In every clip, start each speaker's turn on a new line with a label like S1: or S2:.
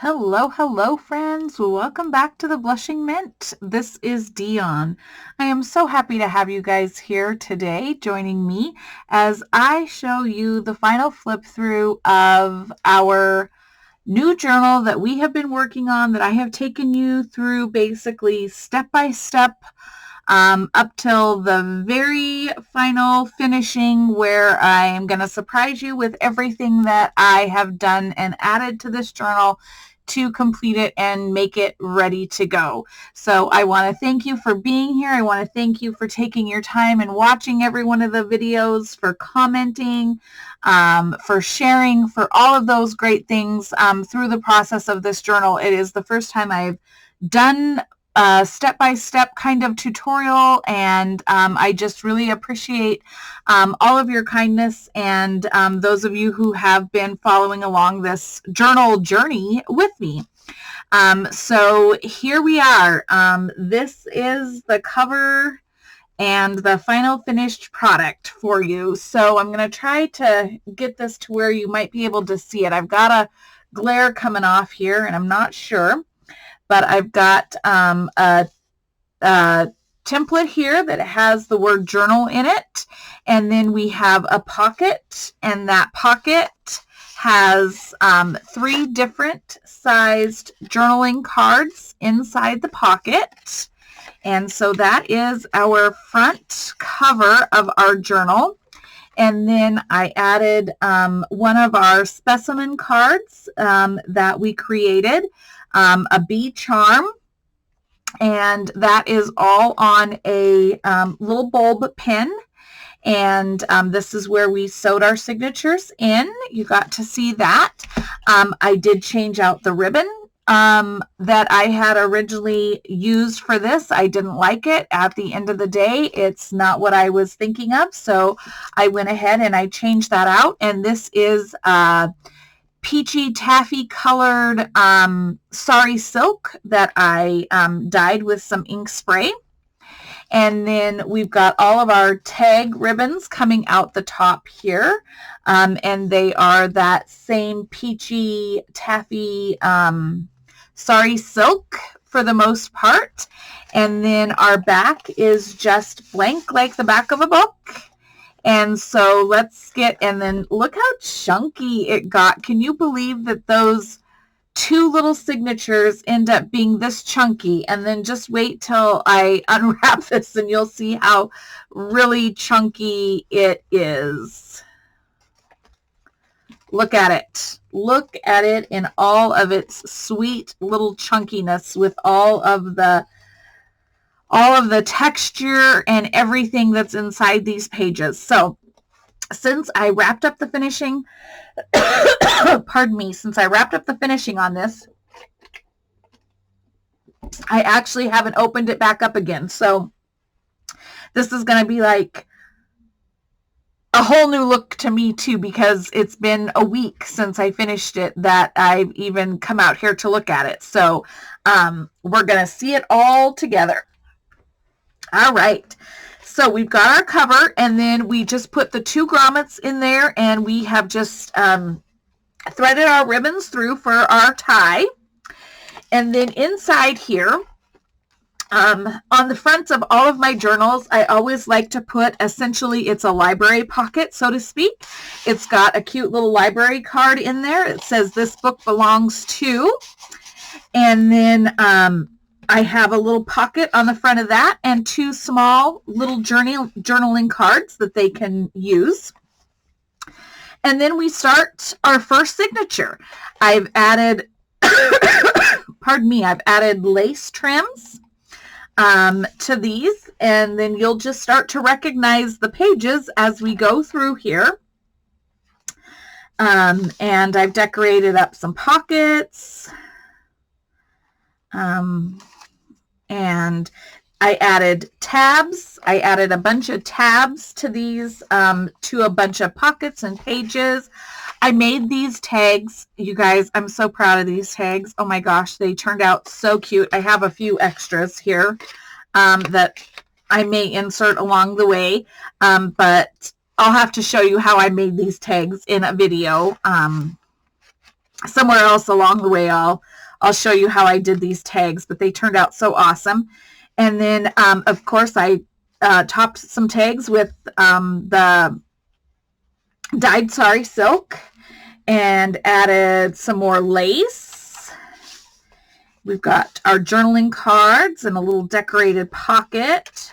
S1: Hello, hello, friends. Welcome back to the Blushing Mint. This is Dion. I am so happy to have you guys here today joining me as I show you the final flip through of our new journal that we have been working on, that I have taken you through basically step by step up till the very final finishing, where I am going to surprise you with everything that I have done and added to this journal to complete it and make it ready to go. So I want to thank you for being here. I want to thank you for taking your time and watching every one of the videos, for commenting, for sharing, for all of those great things through the process of this journal. It is the first time I've done step-by-step kind of tutorial, and I just really appreciate all of your kindness and those of you who have been following along this journal journey with me. So here we are. This is the cover and the final finished product for you. So I'm going to try to get this to where you might be able to see it. I've got a glare coming off here, and I'm not sure. But I've got a template here that has the word journal in it. And then we have a pocket, and that pocket has 3 different sized journaling cards inside the pocket. And so that is our front cover of our journal. And then I added one of our specimen cards that we created, a bee charm, and that is all on a little bulb pin. And this is where we sewed our signatures in. You got to see that. I did change out the ribbon that I had originally used for this. I didn't like it. At the end of the day, it's not what I was thinking of. So I went ahead and I changed that out. And this is peachy taffy colored sari silk that I dyed with some ink spray. And then we've got all of our tag ribbons coming out the top here. And they are that same peachy taffy sari silk for the most part. And then our back is just blank like the back of a book. And so let's get, and then look how chunky it got. Can you believe that those 2 little signatures end up being this chunky? And then just wait till I unwrap this and you'll see how really chunky it is. Look at it. Look at it in all of its sweet little chunkiness, with all of the texture and everything that's inside these pages. So since I wrapped up the finishing, since I wrapped up the finishing on this, I actually haven't opened it back up again. So this is going to be like a whole new look to me too, because it's been a week since I finished it that I've even come out here to look at it. So we're going to see it all together. All right, so we've got our cover, and then we just put the 2 grommets in there, and we have just threaded our ribbons through for our tie. And then inside here, on the fronts of all of my journals, I always like to put, essentially, it's a library pocket, so to speak. It's got a cute little library card in there. It says, "This book belongs to," and then I have a little pocket on the front of that, and 2 small little journaling cards that they can use. And then we start our first signature. I've added, I've added lace trims to these, and then you'll just start to recognize the pages as we go through here. And I've decorated up some pockets. And I added tabs. I added a bunch of tabs to these, to a bunch of pockets and pages. I made these tags. You guys, I'm so proud of these tags. Oh my gosh, they turned out so cute. I have a few extras here that I may insert along the way, but I'll have to show you how I made these tags in a video. somewhere else along the way, I'll show you how I did these tags, but they turned out so awesome. And then, of course, I topped some tags with the dyed sari silk and added some more lace. We've got our journaling cards and a little decorated pocket.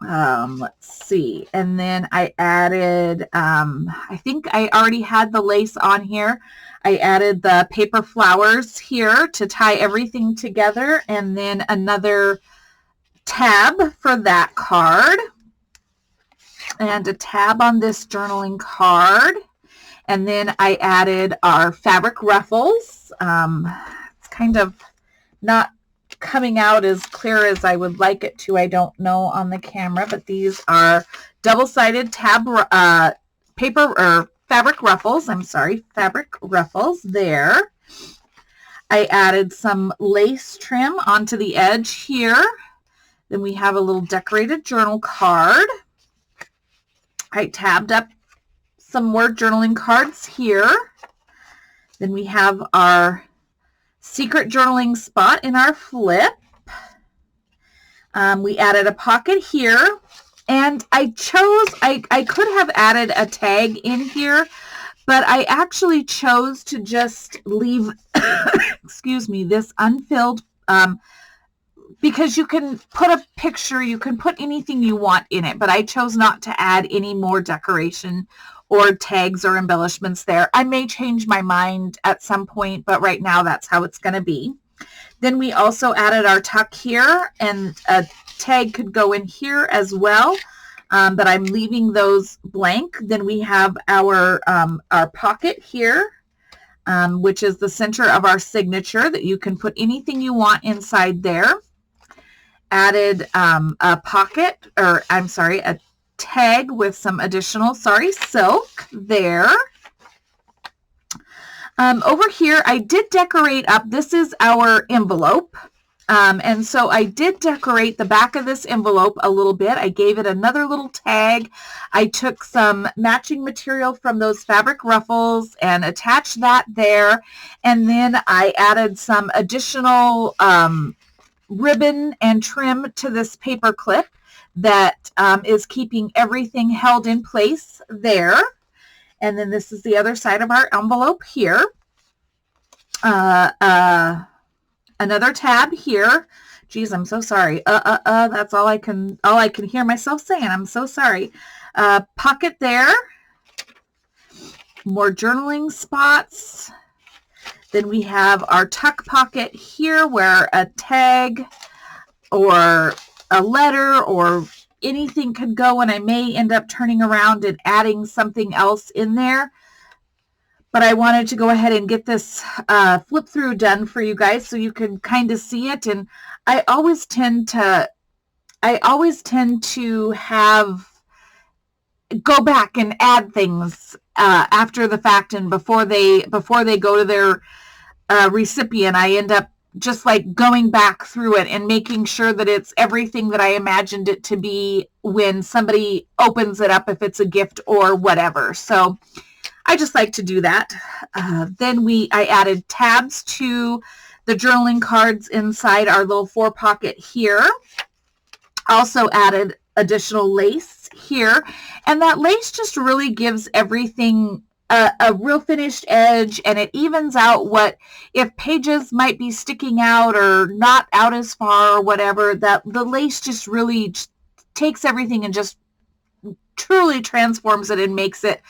S1: Let's see. And then I added, I think I already had the lace on here. I added the paper flowers here to tie everything together, and then another tab for that card, and a tab on this journaling card. And then I added our fabric ruffles. It's kind of not coming out as clear as I would like it to, I don't know on the camera, but these are double-sided tab paper or fabric ruffles. I'm sorry, fabric ruffles there. I added some lace trim onto the edge here. Then we have a little decorated journal card. I tabbed up some more journaling cards here. Then we have our secret journaling spot in our flip. We added a pocket here, and I could have added a tag in here, but I actually chose to just leave, excuse me, this unfilled, because you can put a picture, you can put anything you want in it, but I chose not to add any more decoration or tags or embellishments there. I may change my mind at some point, but right now that's how it's going to be. Then we also added our tuck here, and a tag could go in here as well, but I'm leaving those blank. Then we have our pocket here, which is the center of our signature that you can put anything you want inside there. Added a pocket, or I'm sorry, a tag with some additional sari silk there. Over here, I did decorate up. This is our envelope. And so I did decorate the back of this envelope a little bit. I gave it another little tag. I took some matching material from those fabric ruffles and attached that there. And then I added some additional ribbon and trim to this paper clip that is keeping everything held in place there. And then this is the other side of our envelope here. Another tab here. Geez, I'm so sorry. That's all I can hear myself saying. I'm so sorry. Pocket there. More journaling spots. Then we have our tuck pocket here where a tag or a letter or anything could go, and I may end up turning around and adding something else in there. But I wanted to go ahead and get this flip through done for you guys so you can kind of see it. And I always tend to go back and add things after the fact, and before they go to their recipient. I end up just like going back through it and making sure that it's everything that I imagined it to be when somebody opens it up, if it's a gift or whatever. So I just like to do that. Then I added tabs to the journaling cards inside our little 4 pocket here. Also added additional lace here, and that lace just really gives everything a real finished edge, and it evens out what if pages might be sticking out or not out as far or whatever. That the lace just really takes everything and just truly transforms it and makes it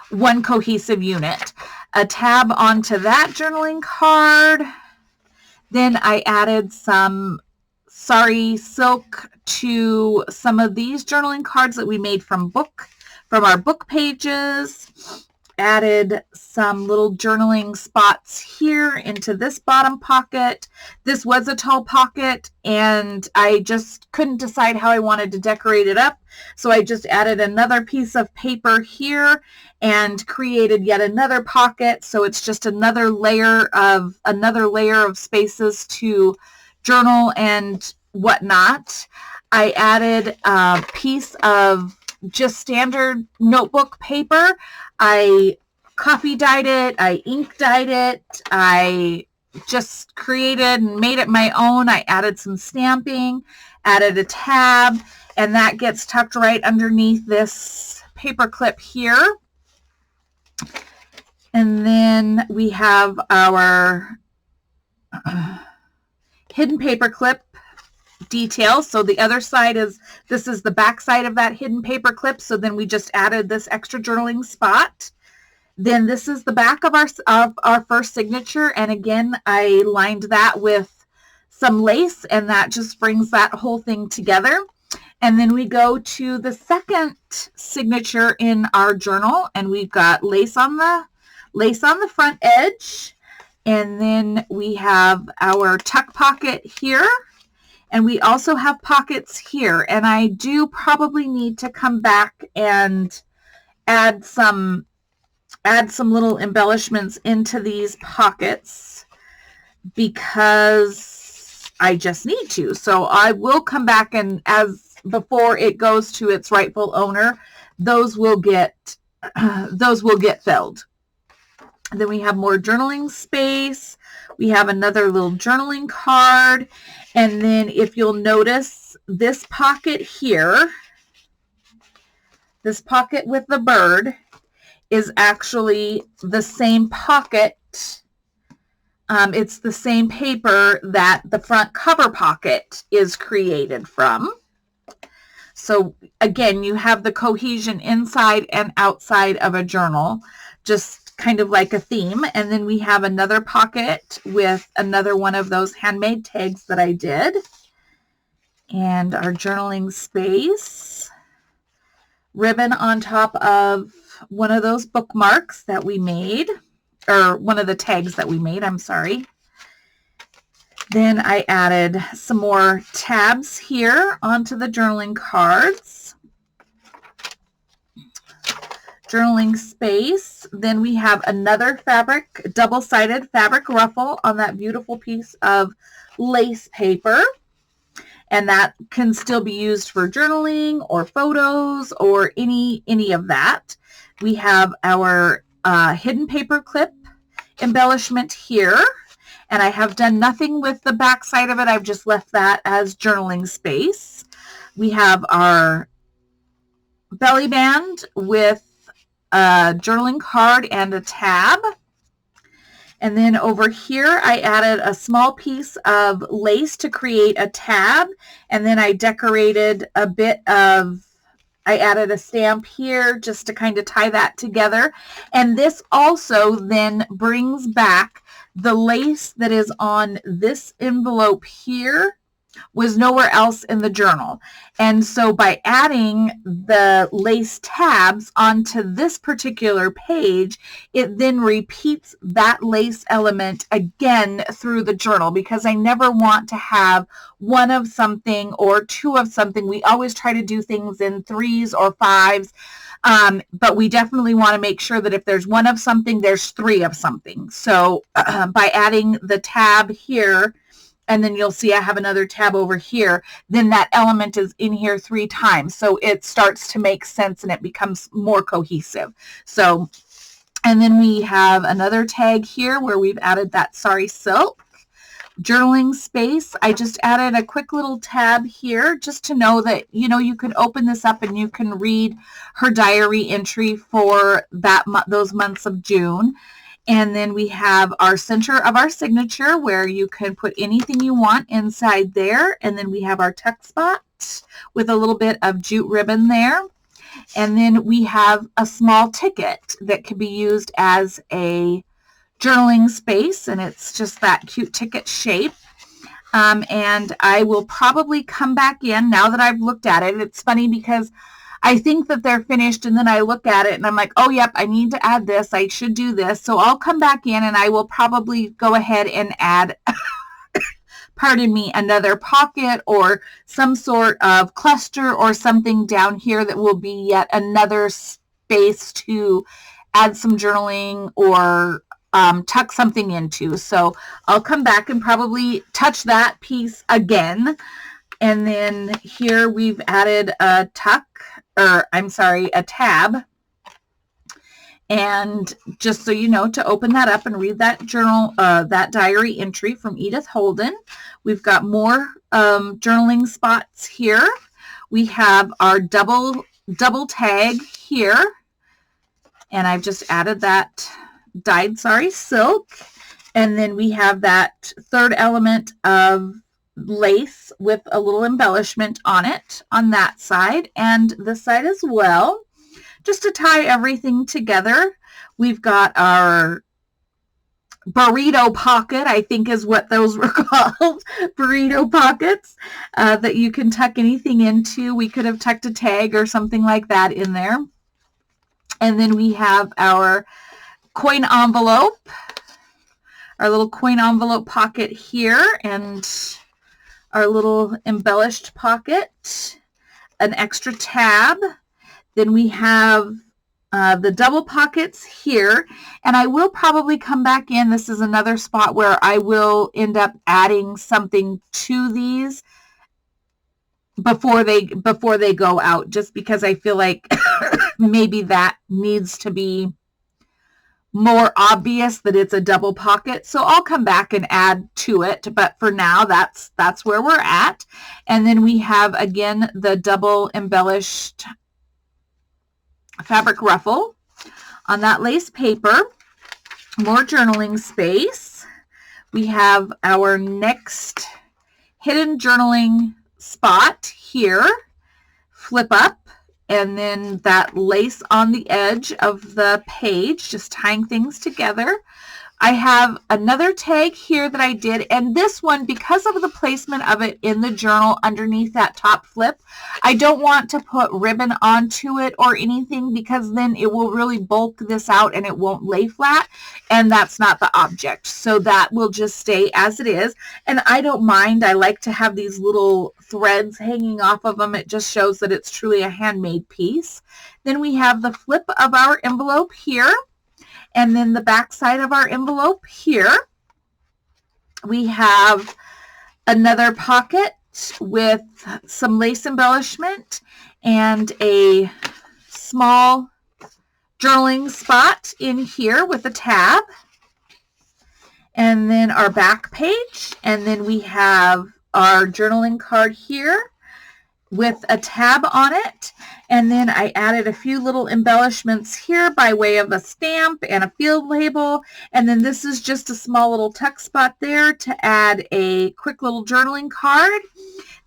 S1: one cohesive unit. A tab onto that journaling card. Then I added some sari silk to some of these journaling cards that we made from our book pages. Added some little journaling spots here into this bottom pocket. This was a tall pocket, and I just couldn't decide how I wanted to decorate it up. So I just added another piece of paper here and created yet another pocket. So it's just another layer of spaces to journal and whatnot. I added a piece of just standard notebook paper. I coffee dyed it, I ink dyed it, I just created and made it my own. I added some stamping, added a tab, and that gets tucked right underneath this paper clip here. And then we have our hidden paper clip details. So the other side is, this is the back side of that hidden paper clip. So then we just added this extra journaling spot. Then this is the back of our first signature. And again, I lined that with some lace, and that just brings that whole thing together. And then we go to the second signature in our journal, and we've got lace on the front edge. And then we have our tuck pocket here. And we also have pockets here. And I do probably need to come back and add some little embellishments into these pockets because I just need to. So I will come back, and as before it goes to its rightful owner, those will get filled. And then we have more journaling space. We have another little journaling card. And then if you'll notice, this pocket here, this pocket with the bird, is actually the same pocket. It's the same paper that the front cover pocket is created from. So again, you have the cohesion inside and outside of a journal, just kind of like a theme. And then we have another pocket with another one of those handmade tags that I did. And our journaling space. Ribbon on top of one of those bookmarks that we made, or one of the tags that we made, I'm sorry. Then I added some more tabs here onto the journaling cards. Journaling space. Then we have another fabric, double-sided fabric ruffle on that beautiful piece of lace paper. And that can still be used for journaling or photos or any of that. We have our hidden paper clip embellishment here. And I have done nothing with the back side of it. I've just left that as journaling space. We have our belly band with a journaling card and a tab. And then over here, I added a small piece of lace to create a tab. And then I decorated a bit of, I added a stamp here just to kind of tie that together. And this also then brings back the lace that is on this envelope here was nowhere else in the journal. And so by adding the lace tabs onto this particular page, it then repeats that lace element again through the journal, because I never want to have one of something or two of something. We always try to do things in 3s or 5s. But we definitely want to make sure that if there's one of something, there's 3 of something. So by adding the tab here, and then you'll see I have another tab over here, then that element is in here 3 times. So it starts to make sense and it becomes more cohesive. So, and then we have another tag here where we've added that Sorry Silk. Journaling space, I just added a quick little tab here just to know that, you know, you can open this up and you can read her diary entry for those months of June. And then we have our center of our signature where you can put anything you want inside there. And then we have our tuck spot with a little bit of jute ribbon there. And then we have a small ticket that can be used as a journaling space, and it's just that cute ticket shape. And I will probably come back in now that I've looked at it. It's funny because I think that they're finished, and then I look at it and I'm like, oh, yep, I need to add this. I should do this. So I'll come back in and I will probably go ahead and add, pardon me, another pocket or some sort of cluster or something down here that will be yet another space to add some journaling or tuck something into. So I'll come back and probably touch that piece again. And then here we've added a tab. And just so you know, to open that up and read that journal, that diary entry from Edith Holden. We've got more journaling spots here. We have our double tag here. And I've just added that dyed sari silk. And then we have that third element of lace with a little embellishment on it on that side and this side as well. Just to tie everything together, we've got our burrito pocket, I think is what those were called, burrito pockets, that you can tuck anything into. We could have tucked a tag or something like that in there. And then we have our coin envelope, our little coin envelope pocket here, and our little embellished pocket, an extra tab. Then we have the double pockets here, and I will probably come back in. This is another spot where I will end up adding something to these before they go out, just because I feel like maybe that needs to be more obvious that it's a double pocket. So I'll come back and add to it, but for now that's where we're at. And then we have again the double embellished fabric ruffle on that lace paper. More journaling space. We have our next hidden journaling spot here. Flip up, and then that lace on the edge of the page, just tying things together. I have another tag here that I did, and this one, because of the placement of it in the journal underneath that top flip, I don't want to put ribbon onto it or anything, because then it will really bulk this out and it won't lay flat, and that's not the object. So that will just stay as it is, and I don't mind. I like to have these little threads hanging off of them. It just shows that it's truly a handmade piece. Then we have the flip of our envelope here. And then the back side of our envelope here, we have another pocket with some lace embellishment and a small journaling spot in here with a tab. And then our back page. And then we have our journaling card here with a tab on it. And then I added a few little embellishments here by way of a stamp and a field label. And then this is just a small little tuck spot there to add a quick little journaling card.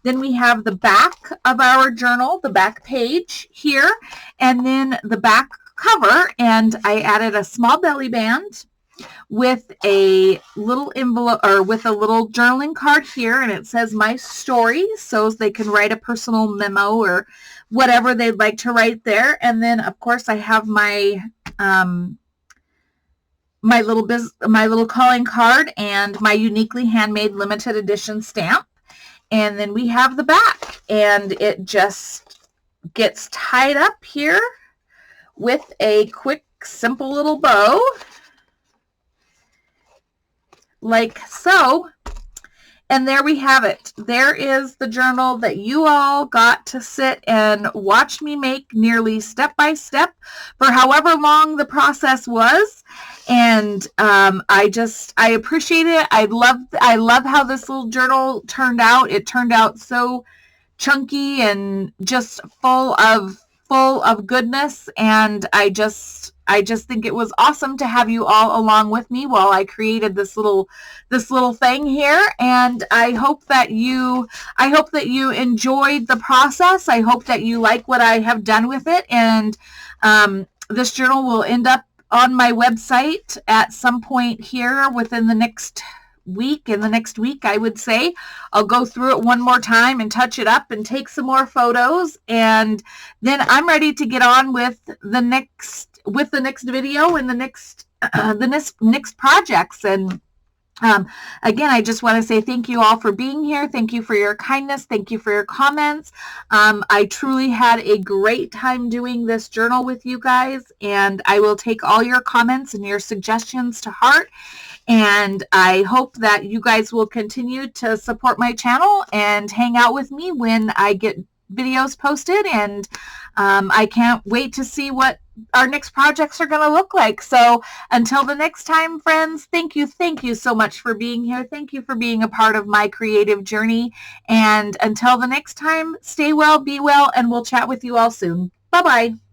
S1: Then we have the back of our journal, the back page here, and then the back cover. And I added a small belly band with a little envelope, or with a little journaling card here, and it says my story, so they can write a personal memo or whatever they'd like to write there. And then of course I have my my little calling card and my uniquely handmade limited edition stamp. And then we have the back, and it just gets tied up here with a quick simple little bow, like so. And there we have it. There is the journal that you all got to sit and watch me make nearly step by step for however long the process was. And I appreciate it. I love how this little journal turned out. It turned out so chunky and just full of goodness. And I just think it was awesome to have you all along with me while I created this little thing here. And I hope that you enjoyed the process. I hope that you like what I have done with it. And this journal will end up on my website at some point here within the next week. In the next week, I would say. I'll go through it one more time and touch it up and take some more photos. And then I'm ready to get on with the next video and the next projects. And again, I just want to say thank you all for being here. Thank you for your kindness. Thank you for your comments. I truly had a great time doing this journal with you guys, and I will take all your comments and your suggestions to heart. And I hope that you guys will continue to support my channel and hang out with me when I get videos posted. And I can't wait to see what our next projects are going to look like. So until the next time, friends, thank you so much for being here. Thank you for being a part of my creative journey. And until the next time, stay well, be well, and we'll chat with you all soon. Bye-bye.